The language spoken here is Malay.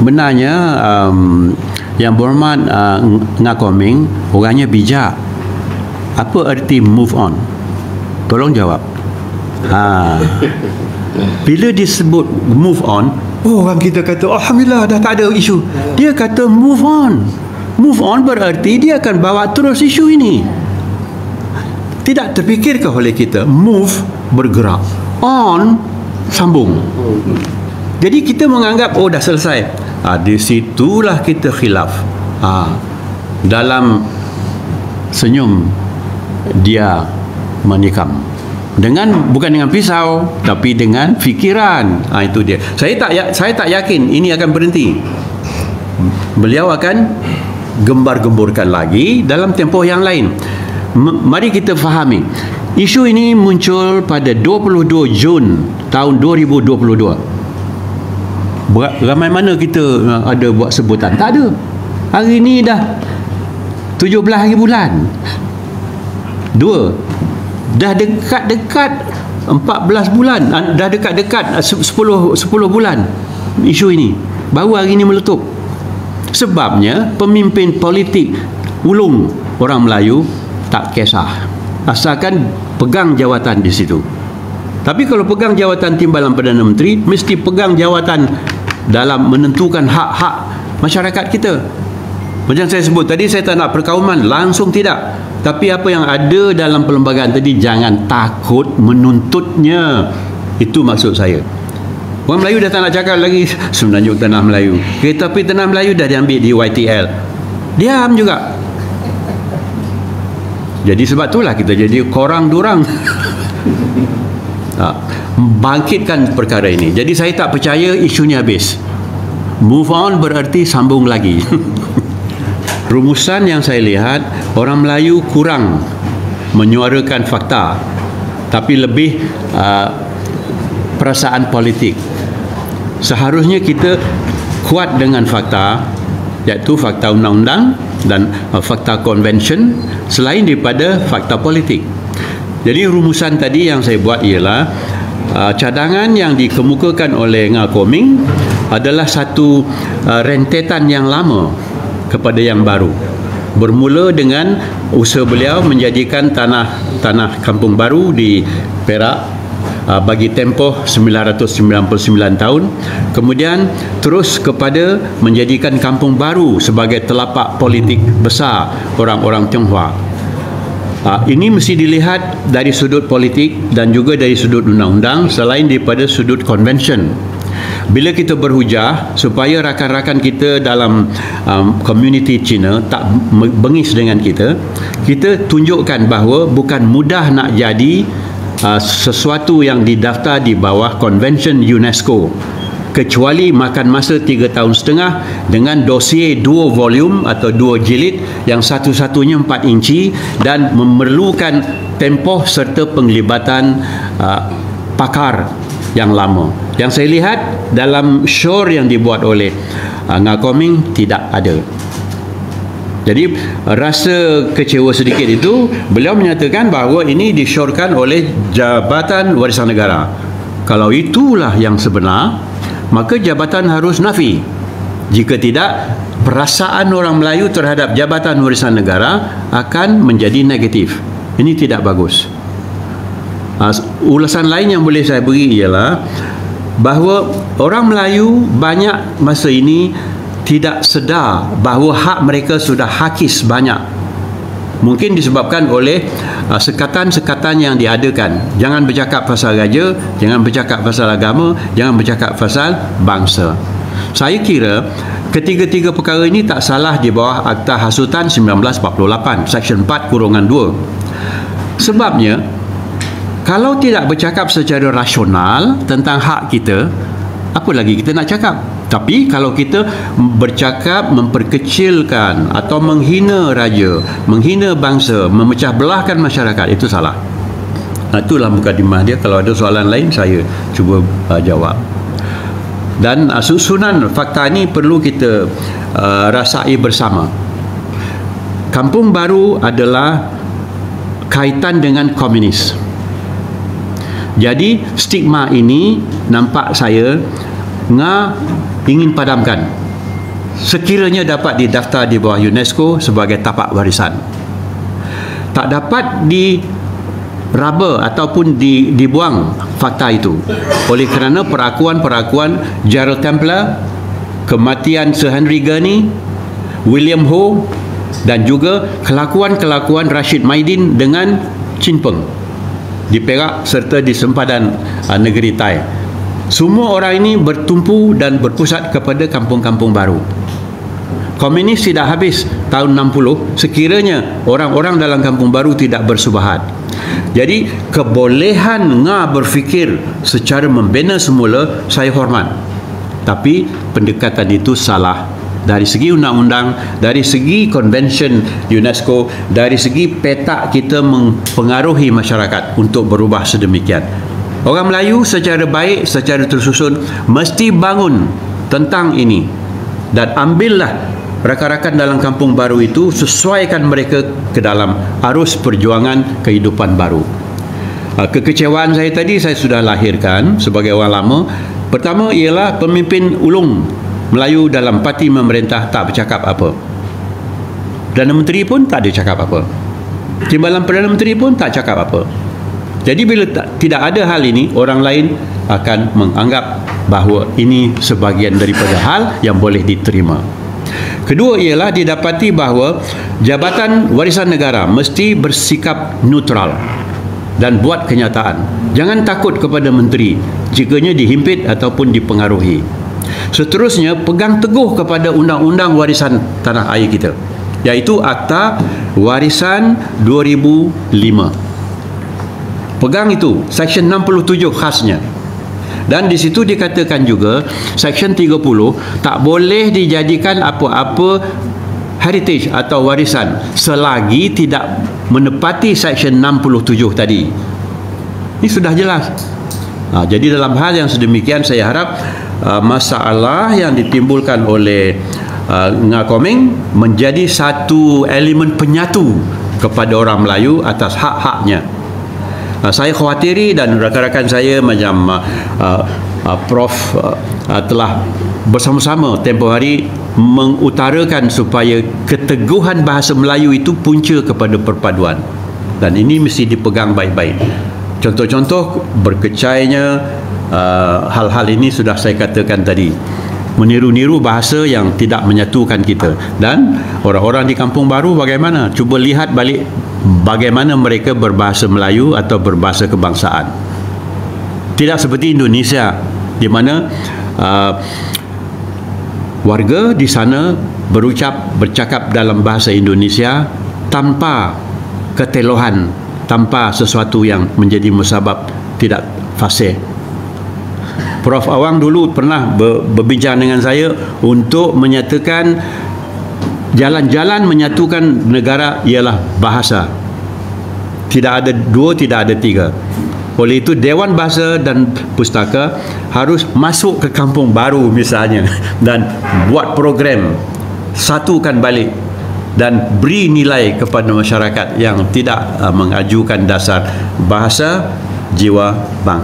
Benarnya Yang Berhormat Ngah Koming orangnya bijak. Apa erti move on? Tolong jawab. Bila disebut move on, orang kita kata alhamdulillah dah tak ada isu. Dia kata move on. Move on berarti dia akan bawa terus isu ini. Tidak terfikirkah oleh kita move bergerak, on sambung. Jadi kita menganggap dah selesai. Di situlah kita khilaf. Dalam senyum dia menikam. Bukan dengan pisau, tapi dengan fikiran. Itu dia. Saya tak yakin ini akan berhenti. Beliau akan gembar-gemburkan lagi dalam tempoh yang lain. Mari kita fahami. Isu ini muncul pada 22 Jun tahun 2022. Ramai mana kita ada buat sebutan? Tak ada. Hari ini dah 17 hari bulan. Dah dekat-dekat 14 bulan. Dah dekat-dekat 10 bulan isu ini. Baru hari ini meletup. Sebabnya pemimpin politik ulung orang Melayu tak kisah. Asalkan pegang jawatan di situ. Tapi kalau pegang jawatan timbalan Perdana Menteri, mesti pegang jawatan dalam menentukan hak-hak masyarakat kita. Macam saya sebut tadi, saya tak nak perkauman, langsung tidak. Tapi apa yang ada dalam perlembagaan tadi, jangan takut menuntutnya. Itu maksud saya. Orang Melayu dah tak nak cakap lagi Semenanjung Tanah Melayu. Kereta api Tanah Melayu dah diambil di YTL. Diam juga. Jadi sebab itulah kita jadi korang durang. Bangkitkan perkara ini. Jadi saya tak percaya isunya habis. Move on berarti sambung lagi. Rumusan yang saya lihat, orang Melayu kurang menyuarakan fakta, tapi lebih perasaan politik. Seharusnya kita kuat dengan fakta, iaitu fakta undang-undang dan fakta konvensyen, selain daripada fakta politik. Jadi rumusan tadi yang saya buat ialah cadangan yang dikemukakan oleh Ngah Koming adalah satu rentetan yang lama kepada yang baru. Bermula dengan usaha beliau menjadikan tanah kampung baru di Perak bagi tempoh 999 tahun, kemudian terus kepada menjadikan kampung baru sebagai telapak politik besar orang-orang Tionghoa. Ini mesti dilihat dari sudut politik dan juga dari sudut undang-undang, selain daripada sudut convention. Bila kita berhujah supaya rakan-rakan kita dalam komuniti Cina tak bengis dengan kita tunjukkan bahawa bukan mudah nak jadi sesuatu yang didaftar di bawah Convention UNESCO, kecuali makan masa 3 tahun setengah dengan dossier 2 volume atau 2 jilid yang satu-satunya 4 inci dan memerlukan tempoh serta penglibatan pakar yang lama. Yang saya lihat dalam show yang dibuat oleh Ngah Koming tidak ada. Jadi rasa kecewa sedikit itu, beliau menyatakan bahawa ini disyorkan oleh Jabatan Warisan Negara. Kalau itulah yang sebenar, maka jabatan harus nafi. Jika tidak, perasaan orang Melayu terhadap Jabatan Warisan Negara akan menjadi negatif. Ini tidak bagus. Ulasan lain yang boleh saya beri ialah bahawa orang Melayu banyak masa ini tidak sedar bahawa hak mereka sudah hakis banyak. Mungkin disebabkan oleh sekatan-sekatan yang diadakan. Jangan bercakap pasal raja, jangan bercakap pasal agama, jangan bercakap pasal bangsa. Saya kira ketiga-tiga perkara ini tak salah di bawah Akta Hasutan 1948, Seksyen 4-2. Sebabnya, kalau tidak bercakap secara rasional tentang hak kita, apa lagi kita nak cakap? Tapi kalau kita bercakap memperkecilkan atau menghina raja, menghina bangsa, memecah belahkan masyarakat, itu salah. Itulah mukadimah dia. Kalau ada soalan lain, saya cuba jawab. Dan susunan fakta ini perlu kita rasai bersama. Kampung baru adalah kaitan dengan komunis. Jadi stigma ini nampak saya Ngah ingin padamkan. sekiranya dapat didaftar di bawah UNESCO sebagai tapak warisan. Tak dapat diraba ataupun dibuang fakta itu oleh kerana perakuan Gerald Templer, kematian Sir Henry Gurney, William Ho, dan juga kelakuan Rashid Maidin dengan Chin Peng di Perak serta di sempadan negeri Thai. Semua orang ini bertumpu dan berpusat kepada kampung-kampung baru. Komunis tidak habis tahun 60 sekiranya orang-orang dalam kampung baru tidak bersubahat. Jadi kebolehan Nga berfikir secara membina semula saya hormat. Tapi pendekatan itu salah dari segi undang-undang, dari segi konvensyen UNESCO, dari segi petak kita mempengaruhi masyarakat untuk berubah sedemikian. Orang Melayu secara baik, secara tersusun mesti bangun tentang ini dan ambillah rakan-rakan dalam kampung baru itu, sesuaikan mereka ke dalam arus perjuangan kehidupan baru. Kekecewaan saya tadi saya sudah lahirkan sebagai orang lama. Pertama ialah pemimpin ulung Melayu dalam parti memerintah tak bercakap apa. Perdana Menteri pun tak ada cakap apa. Timbalan Perdana Menteri pun tak cakap apa. Jadi bila tidak ada hal ini, orang lain akan menganggap bahawa ini sebahagian daripada hal yang boleh diterima. Kedua ialah didapati bahawa Jabatan Warisan Negara mesti bersikap neutral dan buat kenyataan. Jangan takut kepada menteri jikanya dihimpit ataupun dipengaruhi. Seterusnya, pegang teguh kepada undang-undang warisan tanah air kita, iaitu Akta Warisan 2005. Pegang itu, Seksyen 67 khasnya. Dan di situ dikatakan juga Seksyen 30 tak boleh dijadikan apa-apa heritage atau warisan selagi tidak menepati Seksyen 67 tadi. Ini sudah jelas. Jadi dalam hal yang sedemikian saya harap masalah yang ditimbulkan oleh Nga Komeng menjadi satu elemen penyatu kepada orang Melayu atas hak-haknya. Saya khawatiri dan rakan-rakan saya macam Prof telah bersama-sama tempoh hari mengutarakan supaya keteguhan bahasa Melayu itu punca kepada perpaduan, dan ini mesti dipegang baik-baik. Contoh-contoh berkecainya hal-hal ini sudah saya katakan tadi, meniru-niru bahasa yang tidak menyatukan kita. Dan orang-orang di kampung baru bagaimana? Cuba lihat balik bagaimana mereka berbahasa Melayu atau berbahasa kebangsaan. Tidak seperti Indonesia di mana warga di sana bercakap dalam bahasa Indonesia tanpa ketelohan, tanpa sesuatu yang menjadi musabab tidak fasih. Prof Awang dulu pernah berbincang dengan saya untuk menyatakan jalan-jalan menyatukan negara ialah bahasa. Tidak ada dua, tidak ada tiga. Oleh itu Dewan Bahasa dan Pustaka harus masuk ke kampung baru misalnya dan buat program, satukan balik dan beri nilai kepada masyarakat yang tidak mengajukan dasar bahasa, jiwa, bangsa.